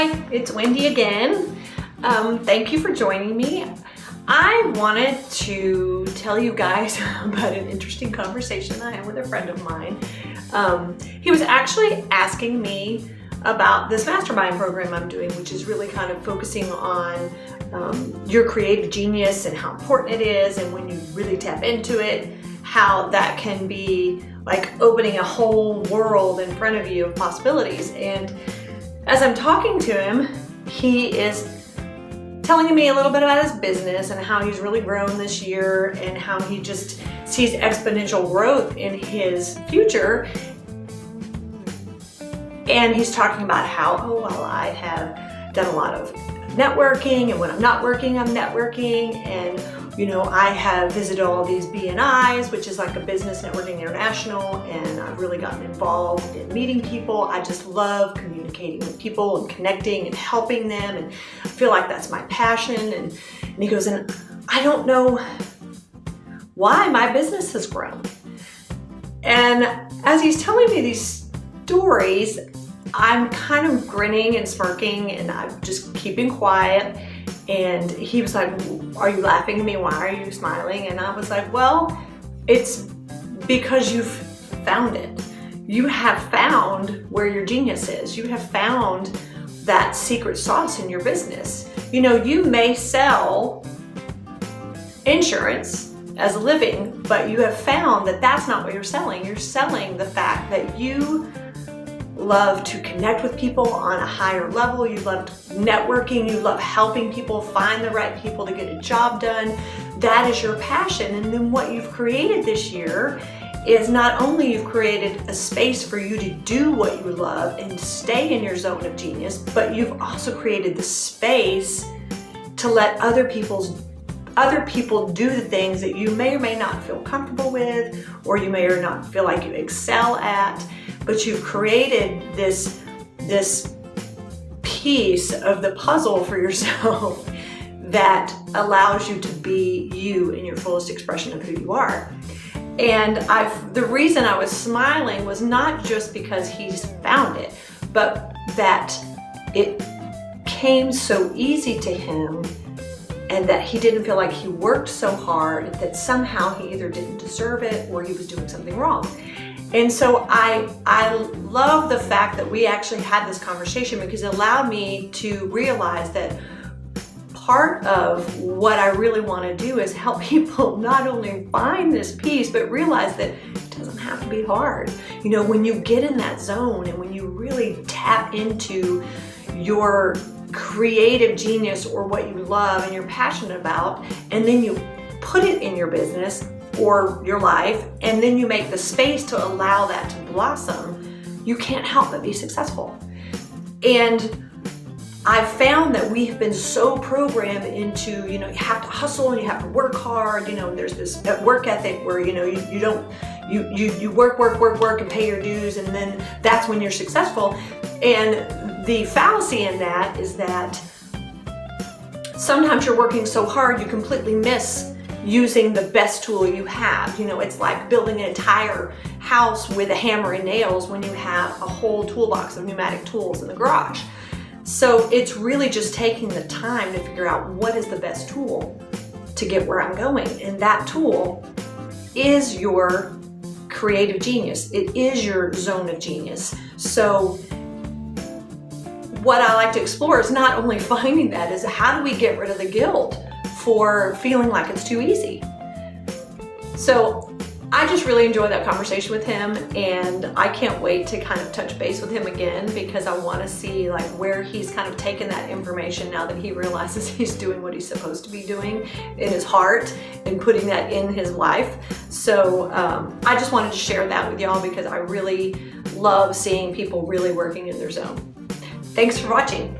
Hi, it's Wendy again. Thank you for joining me. I wanted to tell you guys about an interesting conversation I had with a friend of mine. He was actually asking me about this mastermind program I'm doing, which is really kind of focusing on your creative genius and how important it is, and when you really tap into it, how that can be like opening a whole world in front of you of possibilities. And as I'm talking to him, he is telling me a little bit about his business and how he's really grown this year and how he just sees exponential growth in his future. And he's talking about how, oh, well, I have done a lot of networking, and when I'm not working, I'm networking. And, you know, I have visited all these BNIs, which is like a Business Networking International, and I've really gotten involved in meeting people. I just love communicating with people and connecting and helping them, and I feel like that's my passion. And he goes, and I don't know why my business has grown. And as he's telling me these stories, I'm kind of grinning and smirking, and I'm just keeping quiet. And he was like, are you laughing at me? Why are you smiling? And I was like, well, it's because you've found it. You have found where your genius is. You have found that secret sauce in your business. You know, you may sell insurance as a living, but you have found that that's not what you're selling. You're selling the fact that you love to connect with people on a higher level. You love networking. You love helping people find the right people to get a job done. That is your passion. And then what you've created this year is not only you've created a space for you to do what you love and stay in your zone of genius, but you've also created the space to let other people do the things that you may or may not feel comfortable with, or you may or not feel like you excel at. But you've created this piece of the puzzle for yourself that allows you to be you in your fullest expression of who you are. And the reason I was smiling was not just because he's found it, but that it came so easy to him, and that he didn't feel like he worked so hard that somehow he either didn't deserve it or he was doing something wrong. And so I love the fact that we actually had this conversation, because it allowed me to realize that part of what I really want to do is help people not only find this piece, but realize that it doesn't have to be hard. You know, when you get in that zone and when you really tap into your creative genius or what you love and you're passionate about, and then you put it in your business or your life, and then you make the space to allow that to blossom, you can't help but be successful. And I've found that we have been so programmed into, you know, you have to hustle and you have to work hard. You know, there's this work ethic where, you know, you work and pay your dues, and then that's when you're successful. And the fallacy in that is that sometimes you're working so hard you completely miss using the best tool you have. You know, it's like building an entire house with a hammer and nails when you have a whole toolbox of pneumatic tools in the garage. So it's really just taking the time to figure out what is the best tool to get where I'm going. And that tool is your creative genius. It is your zone of genius. So what I like to explore is not only finding that, is how do we get rid of the guilt for feeling like it's too easy. So I just really enjoyed that conversation with him, and I can't wait to kind of touch base with him again, because I want to see like where he's kind of taken that information now that he realizes he's doing what he's supposed to be doing in his heart and putting that in his life. So I just wanted to share that with y'all, because I really love seeing people really working in their zone. Thanks for watching.